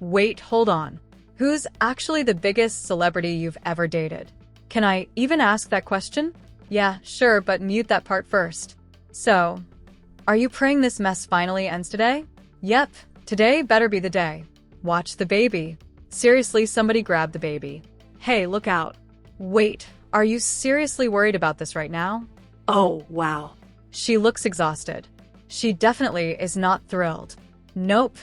Wait, hold on. Who's actually the biggest celebrity you've ever dated? Can I even ask that question? Yeah, sure, but mute that part first. So, are you praying this mess finally ends today? Yep, today better be the day. Watch the baby. Seriously, somebody grab the baby. Hey, look out. Wait, are you seriously worried about this right now? Oh, wow. She looks exhausted. She definitely is not thrilled. Nope.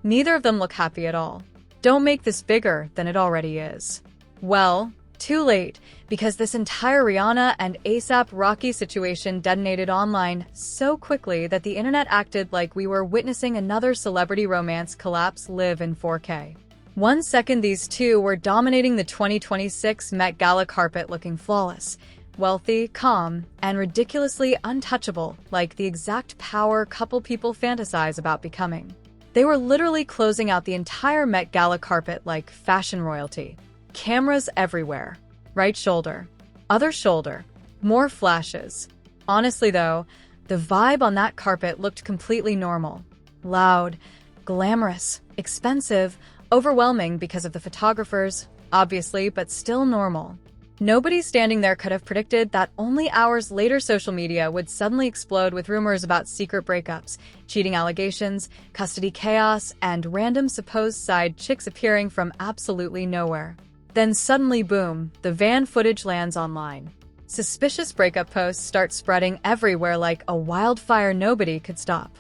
Neither of them look happy at all. Don't make this bigger than it already is. Well, too late, because this entire Rihanna and A$AP Rocky situation detonated online so quickly that the internet acted like we were witnessing another celebrity romance collapse live in 4K. 1 second these two were dominating the 2026 Met Gala carpet looking flawless, wealthy, calm, and ridiculously untouchable, like the exact power couple people fantasize about becoming. They were literally closing out the entire Met Gala carpet like fashion royalty. Cameras everywhere. Right shoulder. Other shoulder. More flashes. Honestly though, the vibe on that carpet looked completely normal. Loud, glamorous, expensive, overwhelming because of the photographers, obviously, but still normal. Nobody standing there could have predicted that only hours later social media would suddenly explode with rumors about secret breakups, cheating allegations, custody chaos, and random supposed side chicks appearing from absolutely nowhere. Then suddenly, boom, the van footage lands online. Suspicious breakup posts start spreading everywhere like a wildfire nobody could stop.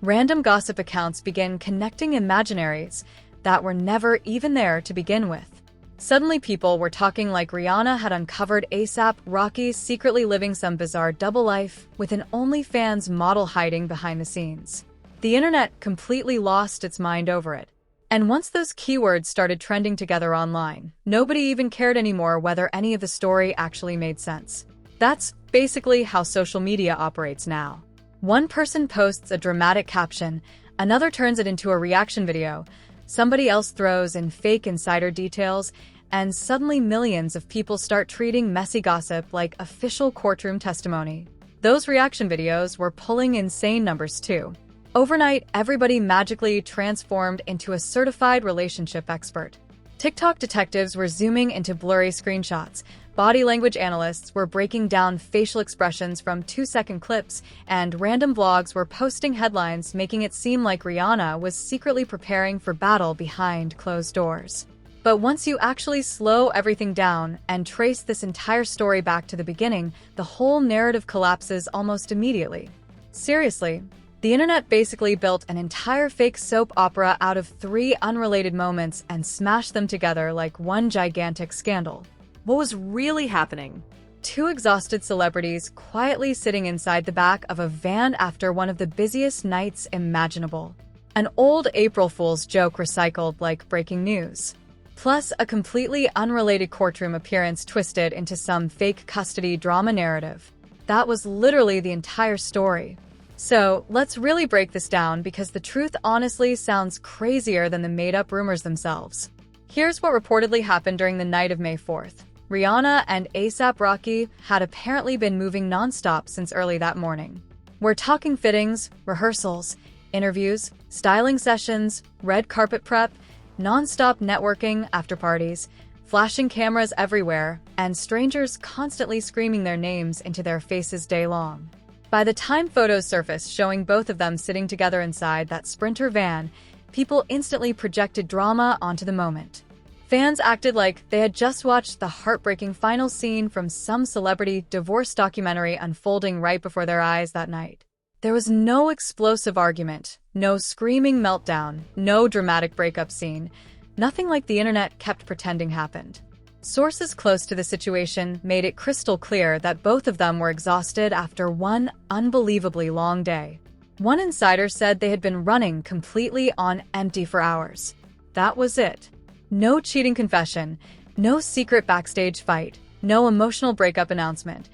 Random gossip accounts begin connecting imaginaries that were never even there to begin with. Suddenly people were talking like Rihanna had uncovered A$AP Rocky secretly living some bizarre double life with an OnlyFans model hiding behind the scenes. The internet completely lost its mind over it. And once those keywords started trending together online, nobody even cared anymore whether any of the story actually made sense. That's basically how social media operates now. One person posts a dramatic caption, another turns it into a reaction video, somebody else throws in fake insider details, and suddenly millions of people start treating messy gossip like official courtroom testimony. Those reaction videos were pulling insane numbers too. Overnight, everybody magically transformed into a certified relationship expert. TikTok detectives were zooming into blurry screenshots, body language analysts were breaking down facial expressions from 2-second clips, and random vlogs were posting headlines making it seem like Rihanna was secretly preparing for battle behind closed doors. But once you actually slow everything down and trace this entire story back to the beginning, the whole narrative collapses almost immediately. Seriously, the internet basically built an entire fake soap opera out of 3 unrelated moments and smashed them together like one gigantic scandal. What was really happening? 2 exhausted celebrities quietly sitting inside the back of a van after one of the busiest nights imaginable. An old April Fool's joke recycled like breaking news. Plus a completely unrelated courtroom appearance twisted into some fake custody drama narrative. That was literally the entire story. So, let's really break this down because the truth honestly sounds crazier than the made-up rumors themselves. Here's what reportedly happened during the night of May 4th. Rihanna and A$AP Rocky had apparently been moving non-stop since early that morning. We're talking fittings, rehearsals, interviews, styling sessions, red carpet prep, non-stop networking after parties, flashing cameras everywhere, and strangers constantly screaming their names into their faces day long. By the time photos surfaced showing both of them sitting together inside that Sprinter van, people instantly projected drama onto the moment. Fans acted like they had just watched the heartbreaking final scene from some celebrity divorce documentary unfolding right before their eyes that night. There was no explosive argument, no screaming meltdown, no dramatic breakup scene, nothing like the internet kept pretending happened. Sources close to the situation made it crystal clear that both of them were exhausted after one unbelievably long day. One insider said they had been running completely on empty for hours. That was it. No cheating confession, no secret backstage fight, no emotional breakup announcement.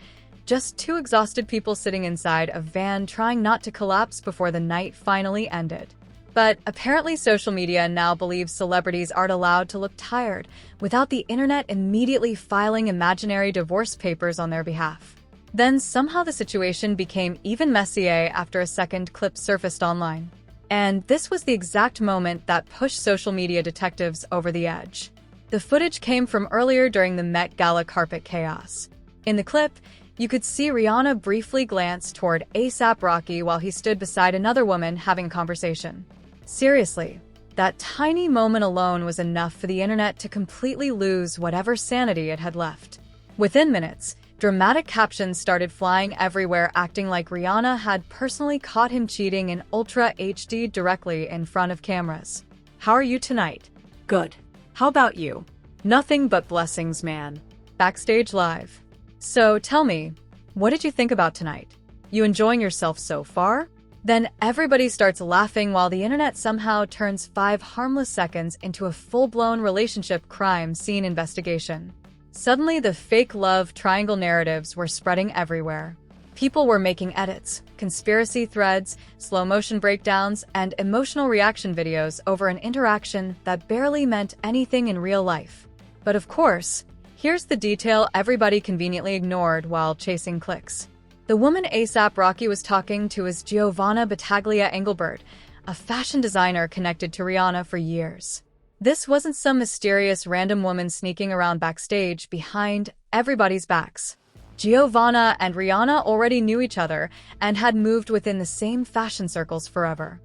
Just 2 exhausted people sitting inside a van trying not to collapse before the night finally ended. But apparently social media now believes celebrities aren't allowed to look tired without the internet immediately filing imaginary divorce papers on their behalf. Then somehow the situation became even messier after a second clip surfaced online. And this was the exact moment that pushed social media detectives over the edge. The footage came from earlier during the Met Gala carpet chaos. In the clip, you could see Rihanna briefly glance toward A$AP Rocky while he stood beside another woman having a conversation. Seriously, that tiny moment alone was enough for the internet to completely lose whatever sanity it had left. Within minutes, dramatic captions started flying everywhere acting like Rihanna had personally caught him cheating in Ultra HD directly in front of cameras. How are you tonight? Good. How about you? Nothing but blessings, man. Backstage Live. So tell me, what did you think about tonight? You enjoying yourself so far? Then everybody starts laughing while the internet somehow turns 5 harmless seconds into a full-blown relationship crime scene investigation. Suddenly, the fake love triangle narratives were spreading everywhere. People were making edits, conspiracy threads, slow-motion breakdowns, and emotional reaction videos over an interaction that barely meant anything in real life. But of course, here's the detail everybody conveniently ignored while chasing clicks. The woman A$AP Rocky was talking to is Giovanna Battaglia Engelbert, a fashion designer connected to Rihanna for years. This wasn't some mysterious random woman sneaking around backstage behind everybody's backs. Giovanna and Rihanna already knew each other and had moved within the same fashion circles forever.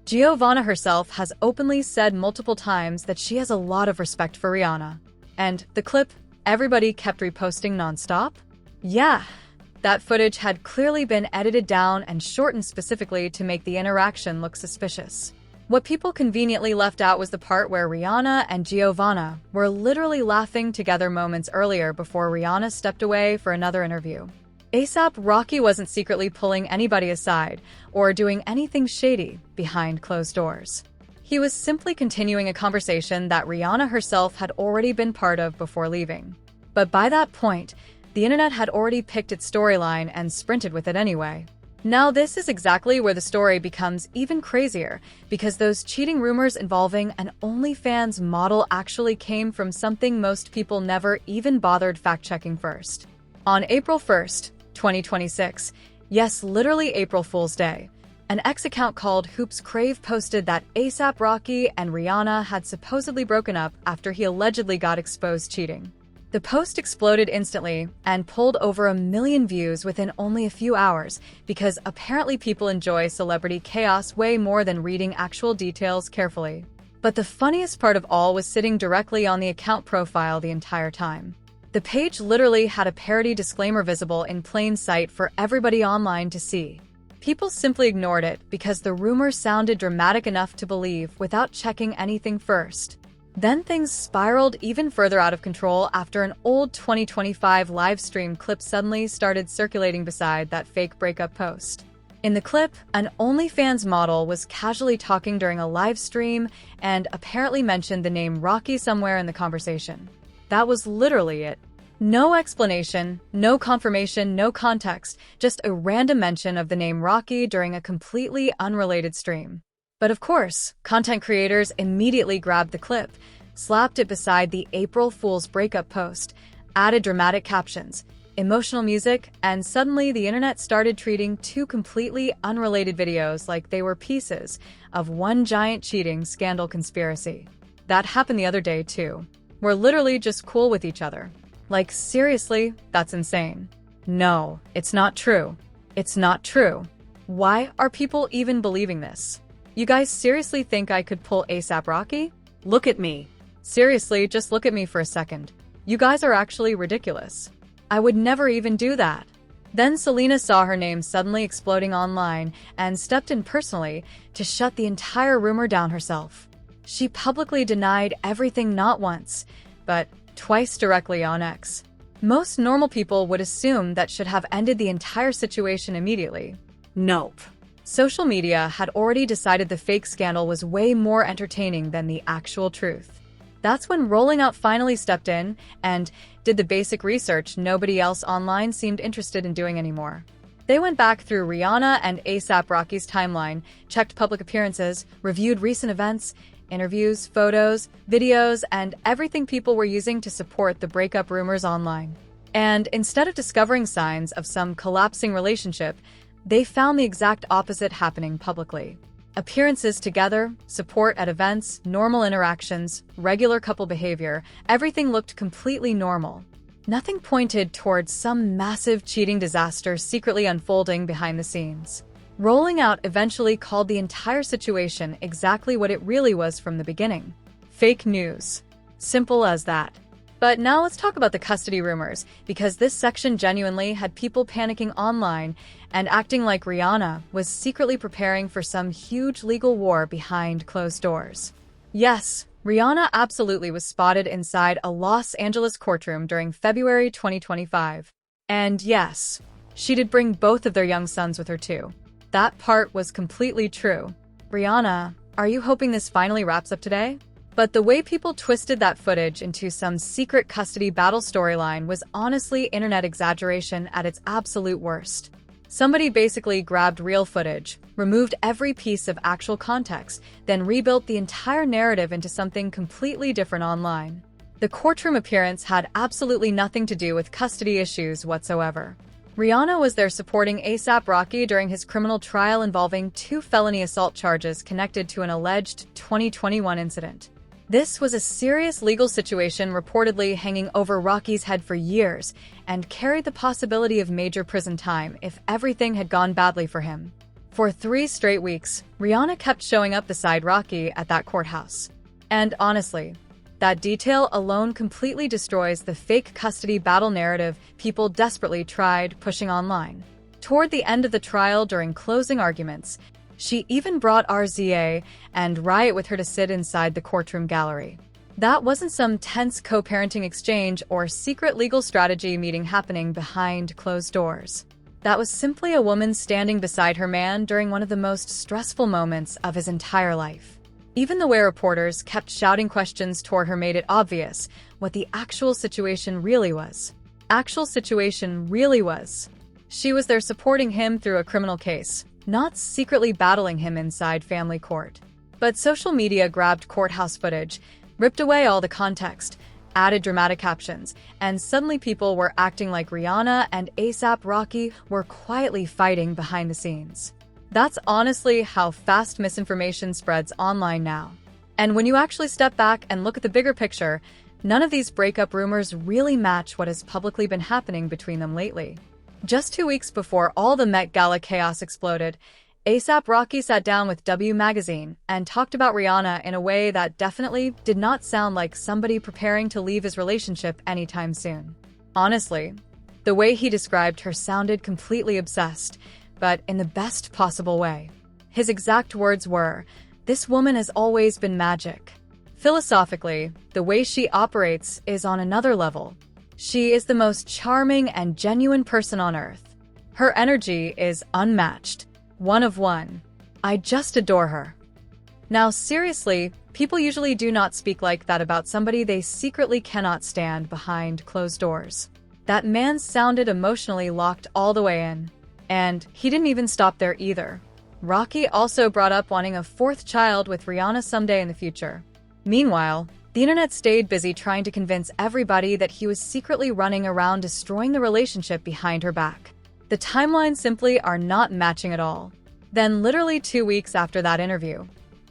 Giovanna herself has openly said multiple times that she has a lot of respect for Rihanna. And the clip everybody kept reposting nonstop? Yeah, that footage had clearly been edited down and shortened specifically to make the interaction look suspicious. What people conveniently left out was the part where Rihanna and Giovanna were literally laughing together moments earlier before Rihanna stepped away for another interview. A$AP Rocky wasn't secretly pulling anybody aside or doing anything shady behind closed doors. He was simply continuing a conversation that Rihanna herself had already been part of before leaving. But by that point, the internet had already picked its storyline and sprinted with it anyway. Now this is exactly where the story becomes even crazier, because those cheating rumors involving an OnlyFans model actually came from something most people never even bothered fact-checking first. On April 1st, 2026, yes, literally April Fool's Day, an X account called Hoops Crave posted that A$AP Rocky and Rihanna had supposedly broken up after he allegedly got exposed cheating. The post exploded instantly and pulled over 1 million views within only a few hours because apparently people enjoy celebrity chaos way more than reading actual details carefully. But the funniest part of all was sitting directly on the account profile the entire time. The page literally had a parody disclaimer visible in plain sight for everybody online to see. People simply ignored it because the rumor sounded dramatic enough to believe without checking anything first. Then things spiraled even further out of control after an old 2025 live stream clip suddenly started circulating beside that fake breakup post. In the clip, an OnlyFans model was casually talking during a live stream and apparently mentioned the name Rocky somewhere in the conversation. That was literally it. No explanation, no confirmation, no context, just a random mention of the name Rocky during a completely unrelated stream. But of course, content creators immediately grabbed the clip, slapped it beside the April Fool's breakup post, added dramatic captions, emotional music, and suddenly the internet started treating 2 completely unrelated videos like they were pieces of one giant cheating scandal conspiracy. That happened the other day too. We're literally just cool with each other. Like, seriously, that's insane. No, it's not true. It's not true. Why are people even believing this? You guys seriously think I could pull A$AP Rocky? Look at me. Seriously, just look at me for a second. You guys are actually ridiculous. I would never even do that. Then Selena saw her name suddenly exploding online and stepped in personally to shut the entire rumor down herself. She publicly denied everything not once, but twice directly on X. Most normal people would assume that should have ended the entire situation immediately. Nope. Social media had already decided the fake scandal was way more entertaining than the actual truth. That's when Rolling Out finally stepped in and did the basic research nobody else online seemed interested in doing anymore. They went back through Rihanna and A$AP Rocky's timeline, checked public appearances, reviewed recent events, interviews, photos, videos, and everything people were using to support the breakup rumors online. And instead of discovering signs of some collapsing relationship, they found the exact opposite happening publicly. Appearances together, support at events, normal interactions, regular couple behavior, everything looked completely normal. Nothing pointed towards some massive cheating disaster secretly unfolding behind the scenes. Rolling Out eventually called the entire situation exactly what it really was from the beginning. Fake news. Simple as that. But now let's talk about the custody rumors, because this section genuinely had people panicking online and acting like Rihanna was secretly preparing for some huge legal war behind closed doors. Yes, Rihanna absolutely was spotted inside a Los Angeles courtroom during February 2025. And yes, she did bring both of their young sons with her too. That part was completely true. Rihanna, are you hoping this finally wraps up today? But the way people twisted that footage into some secret custody battle storyline was honestly internet exaggeration at its absolute worst. Somebody basically grabbed real footage, removed every piece of actual context, then rebuilt the entire narrative into something completely different online. The courtroom appearance had absolutely nothing to do with custody issues whatsoever. Rihanna was there supporting A$AP Rocky during his criminal trial involving 2 felony assault charges connected to an alleged 2021 incident. This was a serious legal situation reportedly hanging over Rocky's head for years and carried the possibility of major prison time if everything had gone badly for him. For 3 straight weeks, Rihanna kept showing up beside Rocky at that courthouse. And honestly, that detail alone completely destroys the fake custody battle narrative people desperately tried pushing online. Toward the end of the trial during closing arguments, she even brought RZA and Riot with her to sit inside the courtroom gallery. That wasn't some tense co-parenting exchange or secret legal strategy meeting happening behind closed doors. That was simply a woman standing beside her man during one of the most stressful moments of his entire life. Even the way reporters kept shouting questions toward her made it obvious what the actual situation really was. She was there supporting him through a criminal case, not secretly battling him inside family court. But social media grabbed courthouse footage, ripped away all the context, added dramatic captions, and suddenly people were acting like Rihanna and A$AP Rocky were quietly fighting behind the scenes. That's honestly how fast misinformation spreads online now. And when you actually step back and look at the bigger picture, none of these breakup rumors really match what has publicly been happening between them lately. Just 2 weeks before all the Met Gala chaos exploded, A$AP Rocky sat down with W Magazine and talked about Rihanna in a way that definitely did not sound like somebody preparing to leave his relationship anytime soon. Honestly, the way he described her sounded completely obsessed, but in the best possible way. His exact words were, "This woman has always been magic." Philosophically, the way she operates is on another level. She is the most charming and genuine person on earth. Her energy is unmatched. One of one. I just adore her. Now seriously, people usually do not speak like that about somebody they secretly cannot stand behind closed doors. That man sounded emotionally locked all the way in. And he didn't even stop there either. Rocky also brought up wanting a 4th child with Rihanna someday in the future. Meanwhile, the internet stayed busy trying to convince everybody that he was secretly running around destroying the relationship behind her back. The timelines simply are not matching at all. Then, literally 2 weeks after that interview,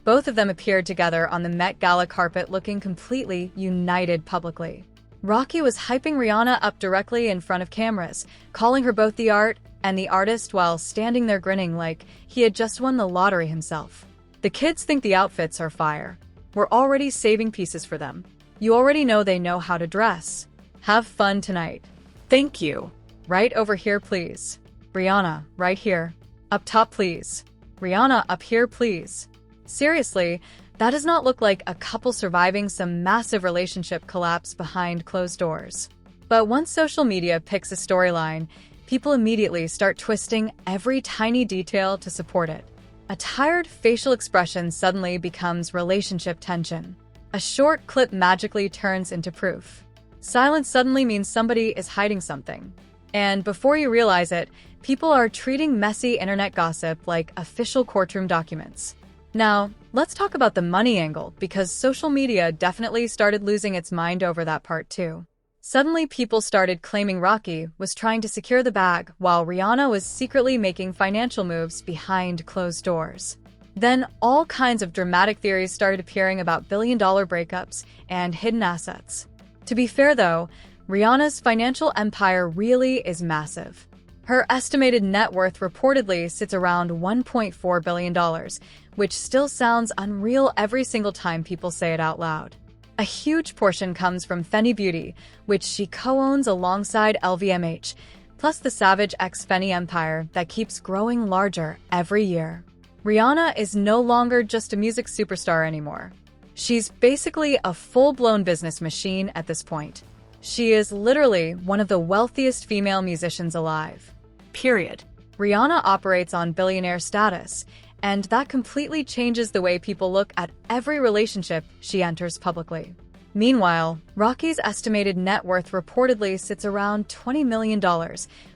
both of them appeared together on the Met Gala carpet looking completely united publicly. Rocky was hyping Rihanna up directly in front of cameras, calling her both the art and the artist while standing there grinning like he had just won the lottery himself. The kids think the outfits are fire. We're already saving pieces for them. You already know they know how to dress. Have fun tonight. Thank you. Right over here, please. Rihanna, right here. Up top, please. Rihanna, up here, please. Seriously, that does not look like a couple surviving some massive relationship collapse behind closed doors. But once social media picks a storyline, people immediately start twisting every tiny detail to support it. A tired facial expression suddenly becomes relationship tension. A short clip magically turns into proof. Silence suddenly means somebody is hiding something. And before you realize it, people are treating messy internet gossip like official courtroom documents. Now, let's talk about the money angle, because social media definitely started losing its mind over that part too. Suddenly, people started claiming Rocky was trying to secure the bag while Rihanna was secretly making financial moves behind closed doors. Then all kinds of dramatic theories started appearing about billion-dollar breakups and hidden assets. To be fair though, Rihanna's financial empire really is massive. Her estimated net worth reportedly sits around $1.4 billion, which still sounds unreal every single time people say it out loud. A huge portion comes from Fenty Beauty, which she co-owns alongside LVMH, plus the Savage X Fenty empire that keeps growing larger every year. Rihanna is no longer just a music superstar anymore. She's basically a full-blown business machine at this point. She is literally one of the wealthiest female musicians alive. Period. Rihanna operates on billionaire status, and that completely changes the way people look at every relationship she enters publicly. Meanwhile, Rocky's estimated net worth reportedly sits around $20 million,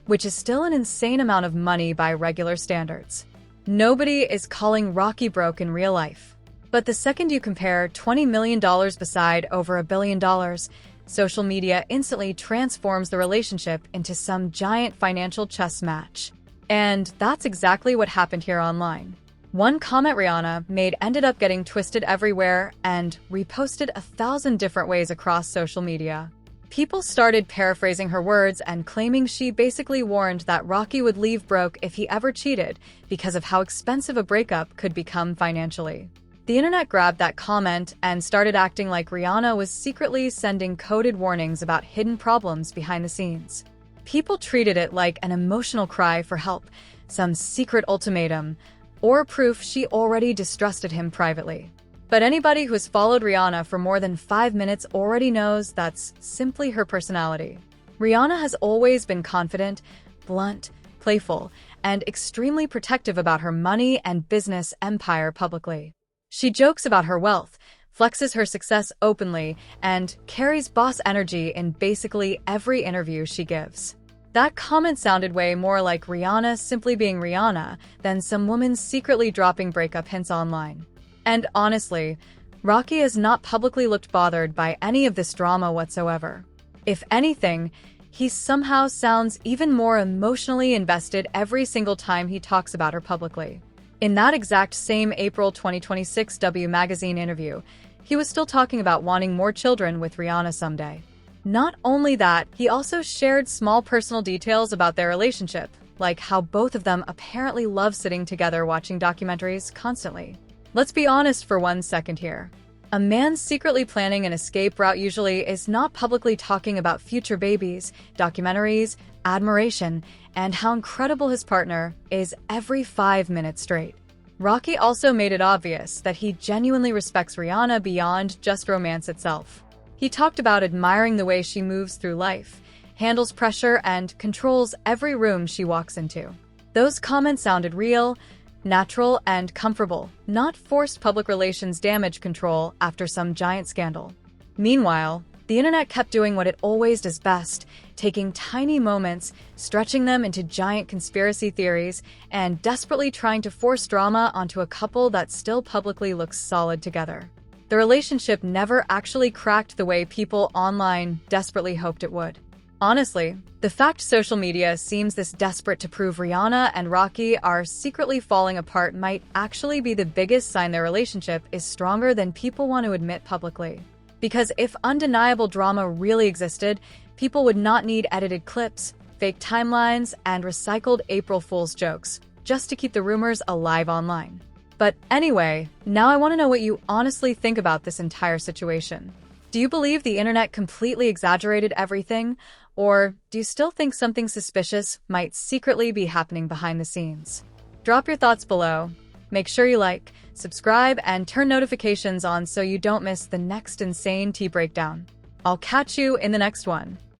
which is still an insane amount of money by regular standards. Nobody is calling Rocky broke in real life. But the second you compare $20 million beside over $1 billion, social media instantly transforms the relationship into some giant financial chess match. And that's exactly what happened here online. One comment Rihanna made ended up getting twisted everywhere and reposted 1,000 different ways across social media. People started paraphrasing her words and claiming she basically warned that Rocky would leave broke if he ever cheated because of how expensive a breakup could become financially. The internet grabbed that comment and started acting like Rihanna was secretly sending coded warnings about hidden problems behind the scenes. People treated it like an emotional cry for help, some secret ultimatum, or proof she already distrusted him privately. But anybody who's followed Rihanna for more than 5 minutes already knows that's simply her personality. Rihanna has always been confident, blunt, playful, and extremely protective about her money and business empire publicly. She jokes about her wealth, flexes her success openly, and carries boss energy in basically every interview she gives. That comment sounded way more like Rihanna simply being Rihanna than some woman secretly dropping breakup hints online. And honestly, Rocky has not publicly looked bothered by any of this drama whatsoever. If anything, he somehow sounds even more emotionally invested every single time he talks about her publicly. In that exact same April 2026 W Magazine interview, he was still talking about wanting more children with Rihanna someday. Not only that, he also shared small personal details about their relationship, like how both of them apparently love sitting together watching documentaries constantly. Let's be honest for 1 second here. A man secretly planning an escape route usually is not publicly talking about future babies, documentaries, admiration, and how incredible his partner is every 5 minutes straight. Rocky also made it obvious that he genuinely respects Rihanna beyond just romance itself. He talked about admiring the way she moves through life, handles pressure, and controls every room she walks into. Those comments sounded real, natural, and comfortable, not forced public relations damage control after some giant scandal. Meanwhile, the internet kept doing what it always does best, taking tiny moments, stretching them into giant conspiracy theories, and desperately trying to force drama onto a couple that still publicly looks solid together. The relationship never actually cracked the way people online desperately hoped it would. Honestly, the fact social media seems this desperate to prove Rihanna and Rocky are secretly falling apart might actually be the biggest sign their relationship is stronger than people want to admit publicly. Because if undeniable drama really existed, people would not need edited clips, fake timelines, and recycled April Fool's jokes just to keep the rumors alive online. But anyway, now I want to know what you honestly think about this entire situation. Do you believe the internet completely exaggerated everything? Or do you still think something suspicious might secretly be happening behind the scenes? Drop your thoughts below. Make sure you like, subscribe, and turn notifications on so you don't miss the next insane tea breakdown. I'll catch you in the next one.